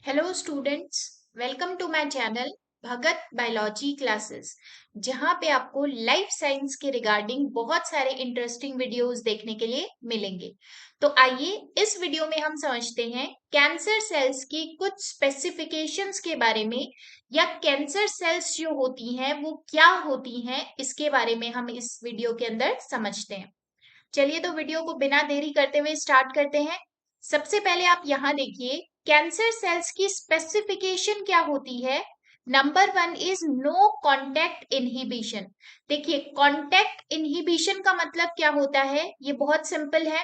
Hello students, welcome to my channel Bhagat biology classes. जहां पे आपको लाइफ साइंस के रिगार्डिंग बहुत सारे इंटरेस्टिंग वीडियोस देखने के लिए मिलेंगे। तो आइए इस वीडियो में हम समझते हैं कैंसर सेल्स की कुछ स्पेसिफिकेशंस के बारे में, या कैंसर सेल्स जो होती हैं वो क्या होती हैं, इसके बारे में हम इस वीडियो के अंदर समझते हैं। चलिए तो वीडियो को बिना देरी करते हुए स्टार्ट करते हैं। सबसे पहले आप यहाँ देखिए, कैंसर सेल्स की स्पेसिफिकेशन क्या होती है। Number one is no contact inhibition. देखिए, कॉन्टैक्ट इनहिबिशन का मतलब क्या होता है, ये बहुत सिंपल है।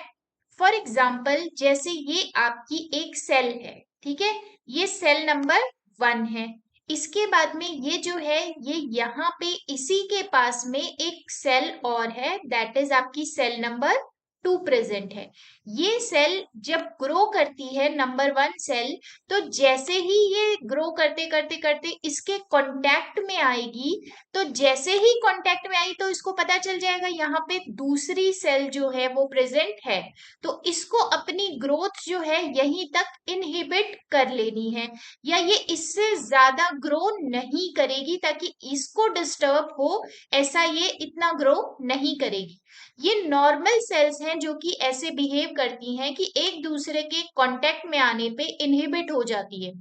फॉर एग्जाम्पल, जैसे ये आपकी एक सेल है, ठीक है, ये सेल नंबर 1 है। इसके बाद में ये जो है, ये यहाँ पे इसी के पास में एक सेल और है, दैट इज आपकी सेल नंबर 2 प्रेजेंट है। ये सेल जब ग्रो करती है, नंबर 1 सेल, तो जैसे ही ये ग्रो करते करते करते इसके कांटेक्ट में आएगी, तो जैसे ही कांटेक्ट में आई तो इसको पता चल जाएगा यहाँ पे दूसरी सेल जो है वो प्रेजेंट है। तो इसको अपनी ग्रोथ जो है यहीं तक इनहिबिट कर लेनी है, या ये इससे ज्यादा ग्रो नहीं करेगी, ताकि इसको डिस्टर्ब हो ऐसा ये इतना ग्रो नहीं करेगी। ये नॉर्मल सेल्स हैं जो कि ऐसे बिहेव करती हैं कि एक दूसरे के कांटेक्ट में आने पे इनहिबिट हो जाती है।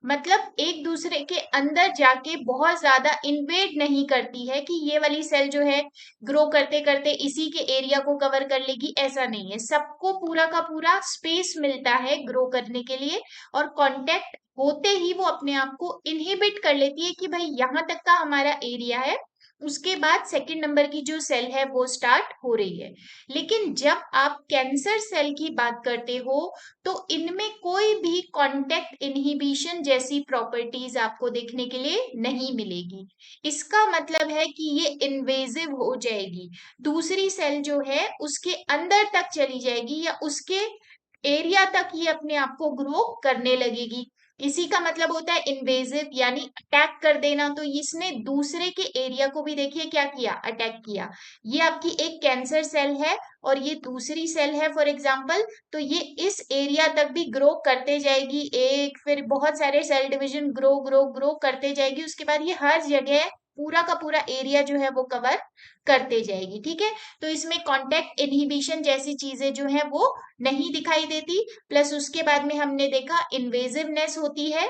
मतलब एक दूसरे के अंदर जाके बहुत ज्यादा इन्वेड नहीं करती है कि ये वाली सेल जो है ग्रो करते करते इसी के एरिया को कवर कर लेगी, ऐसा नहीं है। सबको पूरा का पूरा स्पेस मिलता है ग्रो करने के लिए, और कांटेक्ट होते ही वो अपने आप को इनहिबिट कर लेती है कि भाई यहाँ तक का हमारा एरिया है, उसके बाद सेकंड नंबर की जो सेल है वो स्टार्ट हो रही है। लेकिन जब आप कैंसर सेल की बात करते हो, तो इनमें कोई भी कांटेक्ट इनहिबिशन जैसी प्रॉपर्टीज आपको देखने के लिए नहीं मिलेगी। इसका मतलब है कि ये इन्वेजिव हो जाएगी, दूसरी सेल जो है उसके अंदर तक चली जाएगी, या उसके एरिया तक ये अपने आप को ग्रो करने लगेगी। इसी का मतलब होता है इन्वेजिव, यानी अटैक कर देना। तो इसने दूसरे के एरिया को भी देखिए क्या किया, अटैक किया। ये आपकी एक कैंसर सेल है और ये दूसरी सेल है फॉर एग्जांपल, तो ये इस एरिया तक भी ग्रो करते जाएगी, एक फिर बहुत सारे cell division grow grow grow करते जाएगी। उसके बाद ये हर जगह पूरा का पूरा एरिया जो है वो कवर करते जाएगी, ठीक है। तो इसमें कॉन्टेक्ट इनहिबिशन जैसी चीजें जो है वो नहीं दिखाई देती। प्लस उसके बाद में हमने देखा इन्वेजिवनेस होती है,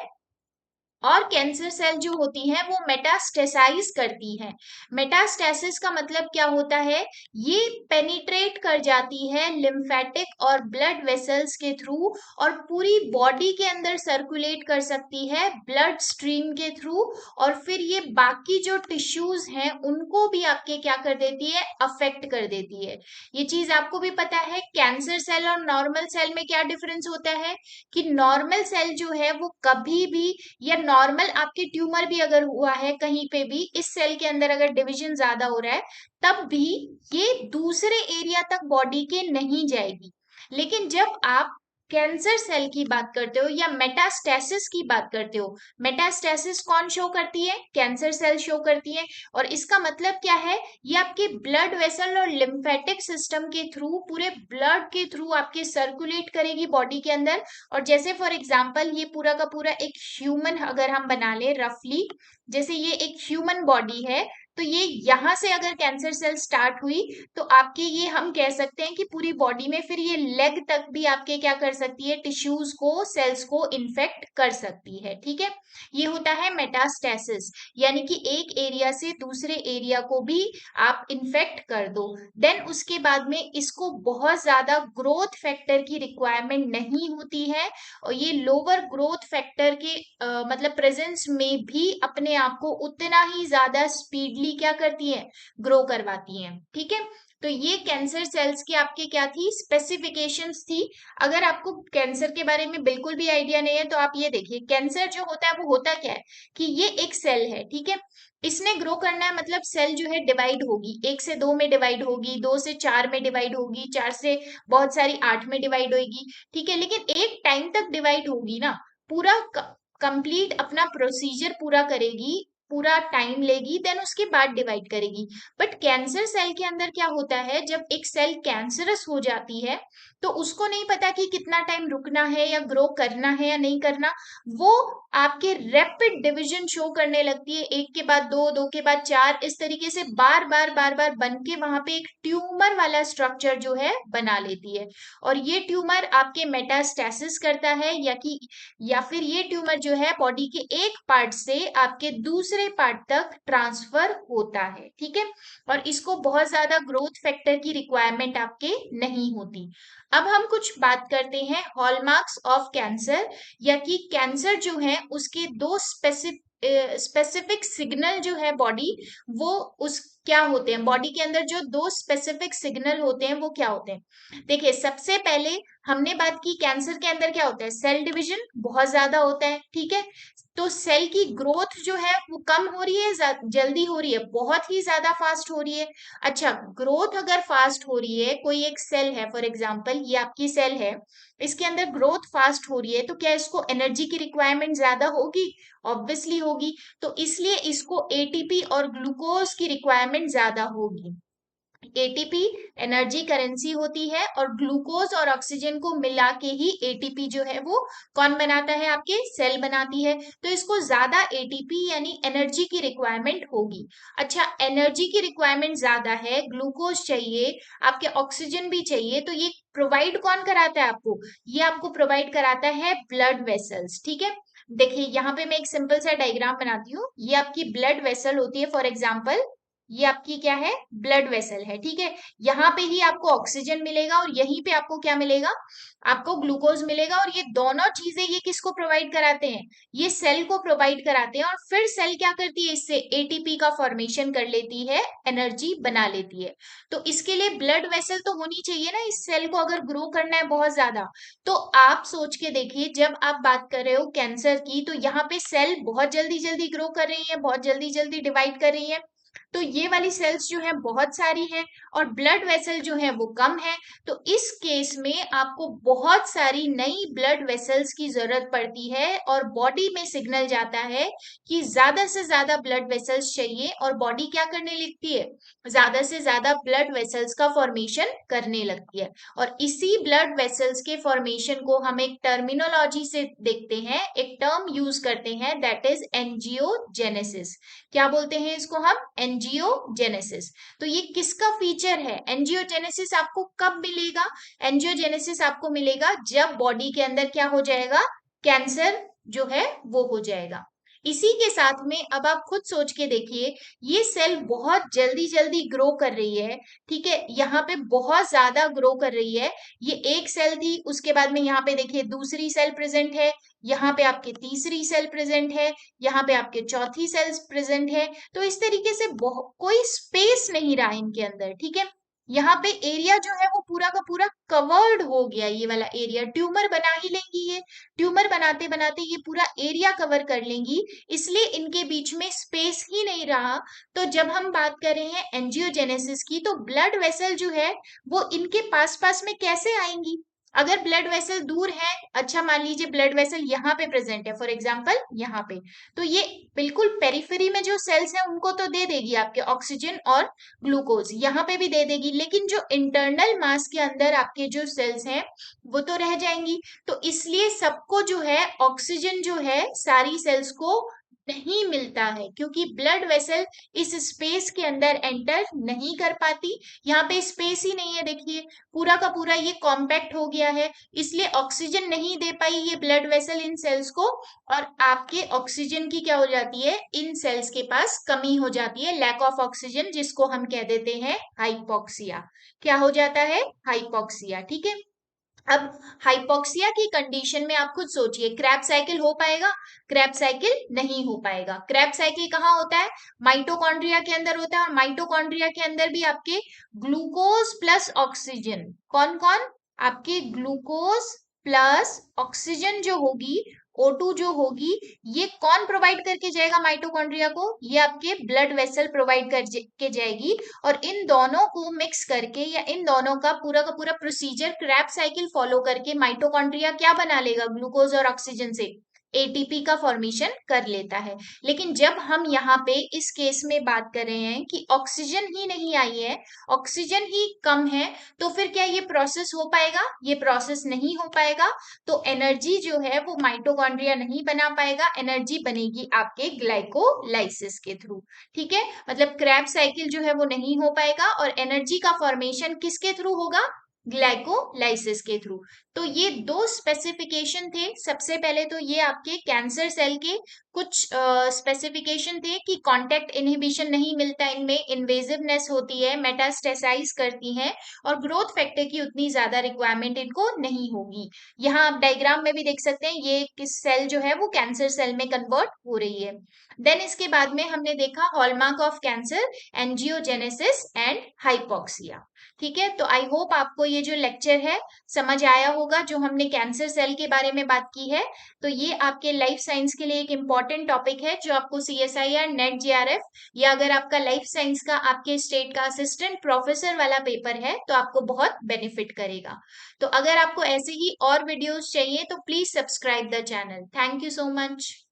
और कैंसर सेल जो होती हैं वो मेटास्टेसाइज करती हैं। मेटास्टेसिस का मतलब क्या होता है, ये पेनिट्रेट कर जाती है लिम्फेटिक और ब्लड वेसल्स के थ्रू, और पूरी बॉडी के अंदर सर्कुलेट कर सकती है ब्लड स्ट्रीम के थ्रू। और फिर ये बाकी जो टिश्यूज हैं उनको भी आपके क्या कर देती है, अफेक्ट कर देती है। ये चीज आपको भी पता है। कैंसर सेल और नॉर्मल सेल में क्या डिफरेंस होता है, कि नॉर्मल सेल जो है वो कभी भी, या नॉर्मल आपके ट्यूमर भी अगर हुआ है कहीं पे भी, इस सेल के अंदर अगर डिवीजन ज्यादा हो रहा है, तब भी ये दूसरे एरिया तक बॉडी के नहीं जाएगी। लेकिन जब आप कैंसर सेल की बात करते हो या मेटास्टेसिस की बात करते हो, मेटास्टेसिस कौन शो करती है, कैंसर सेल शो करती है। और इसका मतलब क्या है, ये आपके ब्लड वेसल और लिम्फेटिक सिस्टम के थ्रू, पूरे ब्लड के थ्रू आपके सर्कुलेट करेगी बॉडी के अंदर। और जैसे फॉर एग्जाम्पल ये पूरा का पूरा एक ह्यूमन अगर हम बना ले रफली, जैसे ये एक ह्यूमन बॉडी है, तो ये यहाँ से अगर कैंसर सेल स्टार्ट हुई, तो आपके ये हम कह सकते हैं कि पूरी बॉडी में फिर ये लेग तक भी आपके क्या कर सकती है, टिश्यूज को, सेल्स को इन्फेक्ट कर सकती है, ठीक है। ये होता है मेटास्टेसिस, यानी कि एक एरिया से दूसरे एरिया को भी आप इन्फेक्ट कर दो। देन उसके बाद में इसको बहुत ज्यादा ग्रोथ फैक्टर की रिक्वायरमेंट नहीं होती है, और ये लोअर ग्रोथ फैक्टर के मतलब प्रेजेंस में भी अपने आप को उतना ही ज्यादा स्पीडली क्या करती है, ग्रो करवाती हैं, ठीक है। तो ये कैंसर सेल्स की आपके क्या थी, स्पेसिफिकेशंस थी। अगर आपको कैंसर के बारे में बिल्कुल भी आइडिया नहीं है, तो आप ये देखिए, कैंसर जो होता है वो होता क्या है, कि ये एक सेल है, ठीक है। इसने ग्रो करना है, मतलब सेल जो है डिवाइड होगी, 1 से 2 में डिवाइड होगी, 2 से 4 में डिवाइड होगी, 4 से बहुत सारी 8 में डिवाइड होगी, ठीक है। लेकिन एक टाइम तक डिवाइड होगी ना, पूरा कंप्लीट अपना प्रोसीजर पूरा करेगी, पूरा टाइम लेगी, देन उसके बाद डिवाइड करेगी। बट कैंसर सेल के अंदर क्या होता है, जब एक सेल कैंसरस हो जाती है तो उसको नहीं पता कि कितना टाइम रुकना है या ग्रो करना है या नहीं करना। वो आपके रैपिड डिवीजन शो करने लगती है, एक के बाद दो, दो के बाद चार, इस तरीके से बार बार बार बार बन के वहां पे एक ट्यूमर वाला स्ट्रक्चर जो है बना लेती है। और ये ट्यूमर आपके मेटास्टेसिस करता है, या फिर ये ट्यूमर जो है बॉडी के एक पार्ट से आपके दूसरे पार्ट तक ट्रांसफर होता है, ठीक है। और इसको बहुत ज्यादा ग्रोथ फैक्टर की रिक्वायरमेंट आपके नहीं होती। अब हम कुछ बात करते हैं हॉलमार्क्स ऑफ कैंसर, या कि कैंसर जो है उसके दो स्पेसिफिक सिग्नल जो है बॉडी, वो उस क्या होते हैं, बॉडी के अंदर जो दो स्पेसिफिक सिग्नल होते हैं वो क्या होते हैं। देखिए, सबसे पहले हमने बात की कैंसर के अंदर क्या होता है, सेल डिवीजन बहुत ज्यादा होता है, ठीक है। तो सेल की ग्रोथ जो है वो कम हो रही है, जल्दी हो रही है, बहुत ही ज्यादा फास्ट हो रही है। अच्छा, ग्रोथ अगर फास्ट हो रही है, कोई एक सेल है, फॉर एग्जांपल ये आपकी सेल है, इसके अंदर ग्रोथ फास्ट हो रही है, तो क्या इसको एनर्जी की रिक्वायरमेंट ज्यादा होगी? ऑब्वियसली होगी। तो इसलिए इसको एटीपी और ग्लूकोज की रिक्वायरमेंट ज्यादा होगी। एटीपी एनर्जी करेंसी होती है, और ग्लूकोज और ऑक्सीजन को मिला के ही एटीपी जो है वो कौन बनाता है, आपके सेल बनाती है। तो इसको ज्यादा एटीपी यानी एनर्जी की रिक्वायरमेंट होगी। अच्छा, एनर्जी की रिक्वायरमेंट ज्यादा है, ग्लूकोज चाहिए, आपके ऑक्सीजन भी चाहिए, तो ये प्रोवाइड कौन कराता है आपको? ये आपको प्रोवाइड कराता है ब्लड वेसल्स, ठीक है। देखिए, यहाँ पे मैं एक सिंपल सा डायग्राम बनाती हूँ। ये आपकी ब्लड वेसल होती है, फॉर एग्जाम्पल ये आपकी क्या है, ब्लड वेसल है, ठीक है। यहाँ पे ही आपको ऑक्सीजन मिलेगा और यहीं पे आपको क्या मिलेगा, आपको ग्लूकोज मिलेगा। और ये दोनों चीजें ये किसको प्रोवाइड कराते हैं, ये सेल को प्रोवाइड कराते हैं। और फिर सेल क्या करती है, इससे एटीपी का फॉर्मेशन कर लेती है, एनर्जी बना लेती है। तो इसके लिए ब्लड वेसल तो होनी चाहिए ना इस सेल को, अगर ग्रो करना है बहुत ज्यादा। तो आप सोच के देखिए, जब आप बात कर रहे हो कैंसर की, तो यहाँ पे सेल बहुत जल्दी जल्दी ग्रो कर रही है, बहुत जल्दी जल्दी डिवाइड कर रही है। तो ये वाली सेल्स जो है बहुत सारी हैं, और ब्लड वेसल जो है वो कम है। तो इस केस में आपको बहुत सारी नई ब्लड वेसल्स की जरूरत पड़ती है, और बॉडी में सिग्नल जाता है कि ज्यादा से ज्यादा ब्लड वेसल्स चाहिए, और बॉडी क्या करने लगती है, ज्यादा से ज्यादा ब्लड वेसल्स का फॉर्मेशन करने लगती है। और इसी ब्लड वेसल्स के फॉर्मेशन को हम एक टर्मिनोलॉजी से देखते हैं, एक टर्म यूज करते हैं, दैट इज एंजियोजेनेसिस। क्या बोलते हैं इसको हम, एंजियोजेनेसिस। तो ये किसका फीचर है, एंजियोजेनेसिस आपको कब मिलेगा? एंजियोजेनेसिस आपको मिलेगा जब बॉडी के अंदर क्या हो जाएगा, कैंसर जो है वो हो जाएगा। इसी के साथ में अब आप खुद सोच के देखिए, ये सेल बहुत जल्दी जल्दी ग्रो कर रही है, ठीक है, यहाँ पे बहुत ज्यादा ग्रो कर रही है। ये एक सेल थी, उसके बाद में यहाँ पे देखिए दूसरी सेल प्रेजेंट है, यहाँ पे आपके तीसरी सेल प्रेजेंट है, यहाँ पे आपके चौथी सेल्स प्रेजेंट है। तो इस तरीके से कोई स्पेस नहीं रहा इनके अंदर, ठीक है। यहाँ पे एरिया जो है वो पूरा का पूरा कवर्ड हो गया, ये वाला एरिया ट्यूमर बना ही लेंगी, ये ट्यूमर बनाते बनाते ये पूरा एरिया कवर कर लेंगी, इसलिए इनके बीच में स्पेस ही नहीं रहा। तो जब हम बात कर रहे हैं एंजियोजेनेसिस की, तो ब्लड वेसल जो है वो इनके पास पास में कैसे आएंगी? अगर ब्लड वेसल दूर है, अच्छा मान लीजिए ब्लड वेसल यहाँ पे प्रेजेंट है, फॉर एग्जांपल यहाँ पे, तो ये बिल्कुल पेरिफेरी में जो सेल्स हैं उनको तो दे देगी आपके ऑक्सीजन और ग्लूकोज, यहाँ पे भी दे देगी, लेकिन जो इंटरनल मास के अंदर आपके जो सेल्स हैं वो तो रह जाएंगी। तो इसलिए सबको जो है ऑक्सीजन जो है सारी सेल्स को नहीं मिलता है, क्योंकि ब्लड वेसल इस स्पेस के अंदर एंटर नहीं कर पाती। यहाँ पे स्पेस ही नहीं है, देखिए पूरा का पूरा ये कॉम्पैक्ट हो गया है, इसलिए ऑक्सीजन नहीं दे पाई ये ब्लड वेसल इन सेल्स को। और आपके ऑक्सीजन की क्या हो जाती है, इन सेल्स के पास कमी हो जाती है, लैक ऑफ ऑक्सीजन, जिसको हम कह देते हैं हाइपोक्सिया। क्या हो जाता है, हाइपोक्सिया, ठीक है। अब हाइपोक्सिया की कंडीशन में आप खुद सोचिए, क्रैब साइकिल हो पाएगा? क्रैब साइकिल नहीं हो पाएगा। क्रैब साइकिल कहाँ होता है, माइटोकॉन्ड्रिया के अंदर होता है, और माइटोकॉन्ड्रिया के अंदर भी आपके ग्लूकोज प्लस ऑक्सीजन, कौन कौन, आपके ग्लूकोज प्लस ऑक्सीजन जो होगी, O2 जो होगी, ये कौन प्रोवाइड करके जाएगा माइटोकॉन्ड्रिया को, ये आपके ब्लड वेसल प्रोवाइड के जाएगी। और इन दोनों को मिक्स करके, या इन दोनों का पूरा प्रोसीजर क्रैब साइकिल फॉलो करके माइटोकॉन्ड्रिया क्या बना लेगा, ग्लूकोज और ऑक्सीजन से एटीपी का फॉर्मेशन कर लेता है। लेकिन जब हम यहाँ पे इस केस में बात कर रहे हैं कि ऑक्सीजन ही नहीं आई है, ऑक्सीजन ही कम है, तो फिर क्या ये प्रोसेस हो पाएगा? ये प्रोसेस नहीं हो पाएगा। तो एनर्जी जो है वो माइटोकॉन्ड्रिया नहीं बना पाएगा, एनर्जी बनेगी आपके ग्लाइकोलाइसिस के थ्रू। ठीक है, मतलब क्रेब्स साइकिल जो है वो नहीं हो पाएगा और एनर्जी का फॉर्मेशन किसके थ्रू होगा? ग्लाइकोलाइसिस के थ्रू। तो ये दो स्पेसिफिकेशन थे। सबसे पहले तो ये आपके कैंसर सेल के कुछ स्पेसिफिकेशन थे कि कांटेक्ट इनहिबिशन नहीं मिलता इनमें, इन्वेजिवनेस होती है, मेटास्टेसाइज करती हैं और ग्रोथ फैक्टर की उतनी ज्यादा रिक्वायरमेंट इनको नहीं होगी। यहाँ आप डायग्राम में भी देख सकते हैं ये किस सेल जो है वो कैंसर सेल में कन्वर्ट हो रही है। देन इसके बाद में हमने देखा hallmark of cancer, angiogenesis and hypoxia. ठीक है, तो आई होप आपको ये जो लेक्चर है समझ आया होगा, जो हमने कैंसर सेल के बारे में बात की है। तो ये आपके लाइफ साइंस के लिए एक इम्पॉर्टेंट टॉपिक है जो आपको सीएसआईआर, नेट, जेआरएफ या अगर आपका लाइफ साइंस का आपके स्टेट का असिस्टेंट प्रोफेसर वाला पेपर है तो आपको बहुत बेनिफिट करेगा। तो अगर आपको ऐसे ही और वीडियोस चाहिए तो please subscribe the channel. Thank you so much.